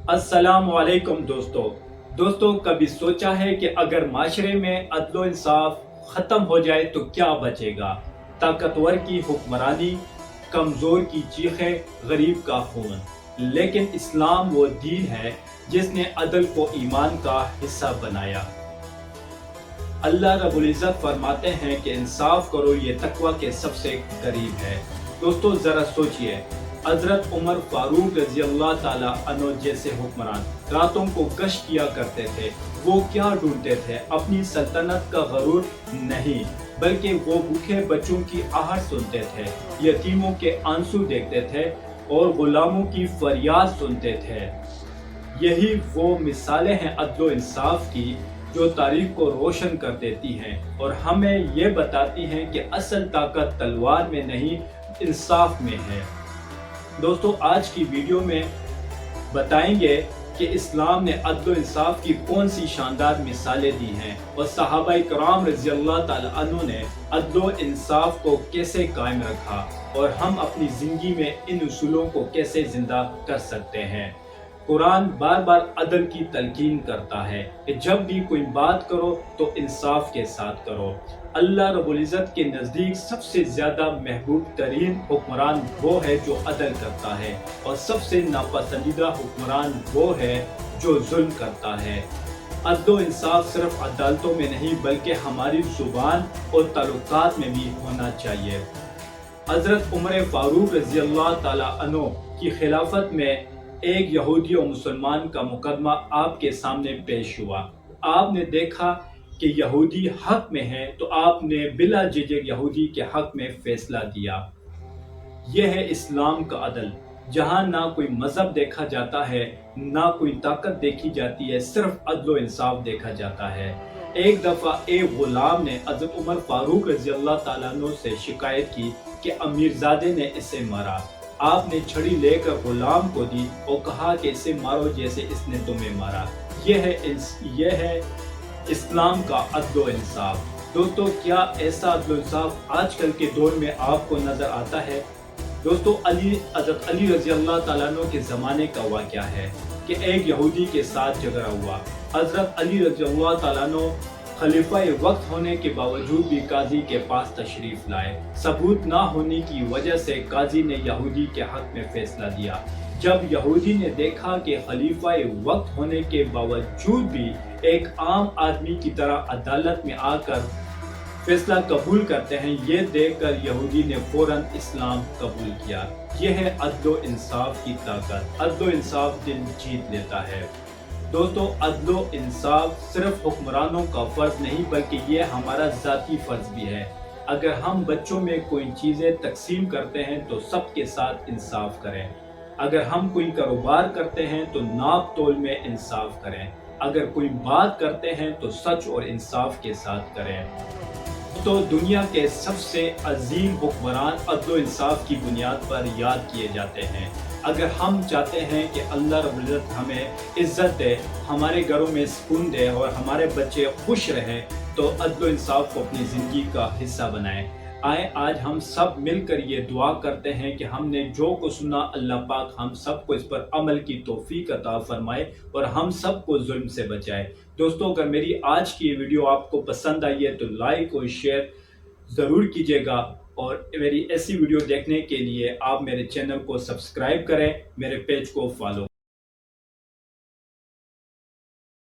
السلام علیکم دوستو کبھی سوچا ہے کہ اگر معاشرے میں عدل و انصاف ختم ہو جائے تو کیا بچے گا؟ طاقتور کی حکمرانی، کمزور کی چیخیں، غریب کا خون۔ لیکن اسلام وہ دین ہے جس نے عدل کو ایمان کا حصہ بنایا۔ اللہ رب العزت فرماتے ہیں کہ انصاف کرو، یہ تقوی کے سب سے قریب ہے۔ دوستو ذرا سوچئے، حضرت عمر فاروق رضی اللہ تعالیٰ عنہ جیسے حکمران راتوں کو گشت کیا کرتے تھے۔ وہ کیا ڈھونڈتے تھے؟ اپنی سلطنت کا غرور نہیں، بلکہ وہ بھوکے بچوں کی آہٹ سنتے تھے، یتیموں کے آنسو دیکھتے تھے اور غلاموں کی فریاد سنتے تھے۔ یہی وہ مثالیں ہیں عدل و انصاف کی جو تاریخ کو روشن کر دیتی ہیں اور ہمیں یہ بتاتی ہیں کہ اصل طاقت تلوار میں نہیں، انصاف میں ہے۔ دوستو آج کی ویڈیو میں بتائیں گے کہ اسلام نے عدل و انصاف کی کون سی شاندار مثالیں دی ہیں اور صحابہ کرام رضی اللہ تعالی عنہ نے عدل و انصاف کو کیسے قائم رکھا اور ہم اپنی زندگی میں ان اصولوں کو کیسے زندہ کر سکتے ہیں۔ قرآن بار بار عدل کی تلقین کرتا ہے کہ جب بھی کوئی بات کرو تو انصاف کے ساتھ کرو۔ اللہ رب العزت کے نزدیک سب سے زیادہ محبوب ترین حکمران وہ ہے جو عدل کرتا ہے اور سب سے ناپسندیدہ حکمران وہ ہے جو ظلم کرتا ہے۔ عدل و انصاف صرف عدالتوں میں نہیں بلکہ ہماری زبان اور تعلقات میں بھی ہونا چاہیے۔ حضرت عمر فاروق رضی اللہ تعالی عنہ کی خلافت میں ایک یہودی اور مسلمان کا مقدمہ آپ کے سامنے پیش ہوا۔ آپ نے دیکھا کہ یہودی حق میں ہے تو آپ نے بلا جھجک یہودی کے حق میں فیصلہ دیا۔ یہ ہے اسلام کا عدل، جہاں نہ کوئی مذہب دیکھا جاتا ہے، نہ کوئی طاقت دیکھی جاتی ہے، صرف عدل و انصاف دیکھا جاتا ہے۔ ایک دفعہ ایک غلام نے حضرت عمر فاروق رضی اللہ تعالیٰ عنہ سے شکایت کی کہ امیرزادے نے اسے مارا۔ آپ نے چھڑی لے کر غلام کو دی اور کہا کہ اسے مارو جیسے اس نے تمہیں مارا۔ یہ ہے اسلام کا عدل و انصاف۔ دوستو کیا ایسا عدل و انصاف آج کل کے دور میں آپ کو نظر آتا ہے؟ دوستو حضرت علی رضی اللہ تعالیٰ عنہ کے زمانے کا واقعہ ہے کہ ایک یہودی کے ساتھ جھگڑا ہوا۔ حضرت علی رضی اللہ تعالیٰ عنہ خلیفہ وقت ہونے کے باوجود بھی قاضی کے پاس تشریف لائے۔ ثبوت نہ ہونے کی وجہ سے قاضی نے یہودی کے حق میں فیصلہ دیا۔ جب یہودی نے دیکھا کہ خلیفہ وقت ہونے کے باوجود بھی ایک عام آدمی کی طرح عدالت میں آ کر فیصلہ قبول کرتے ہیں، یہ دیکھ کر یہودی نے فوراً اسلام قبول کیا۔ یہ ہے عدل و انصاف کی طاقت۔ عدل و انصاف دل جیت لیتا ہے۔ دوستو عدل و انصاف صرف حکمرانوں کا فرض نہیں بلکہ یہ ہمارا ذاتی فرض بھی ہے۔ اگر ہم بچوں میں کوئی چیزیں تقسیم کرتے ہیں تو سب کے ساتھ انصاف کریں۔ اگر ہم کوئی کاروبار کرتے ہیں تو ناپ تول میں انصاف کریں۔ اگر کوئی بات کرتے ہیں تو سچ اور انصاف کے ساتھ کریں۔ تو دنیا کے سب سے عظیم حکمران عدل و انصاف کی بنیاد پر یاد کیے جاتے ہیں۔ اگر ہم چاہتے ہیں کہ اللہ رب العزت ہمیں عزت دے، ہمارے گھروں میں سکون دے اور ہمارے بچے خوش رہیں تو عدل و انصاف کو اپنی زندگی کا حصہ بنائیں۔ آئیں آج ہم سب مل کر یہ دعا کرتے ہیں کہ ہم نے جو کو سنا اللہ پاک ہم سب کو اس پر عمل کی توفیق عطا فرمائے اور ہم سب کو ظلم سے بچائے۔ دوستو اگر میری آج کی یہ ویڈیو آپ کو پسند آئی ہے تو لائک اور شیئر ضرور کیجیے گا اور میری ایسی ویڈیو دیکھنے کے لیے آپ میرے چینل کو سبسکرائب کریں، میرے پیج کو فالو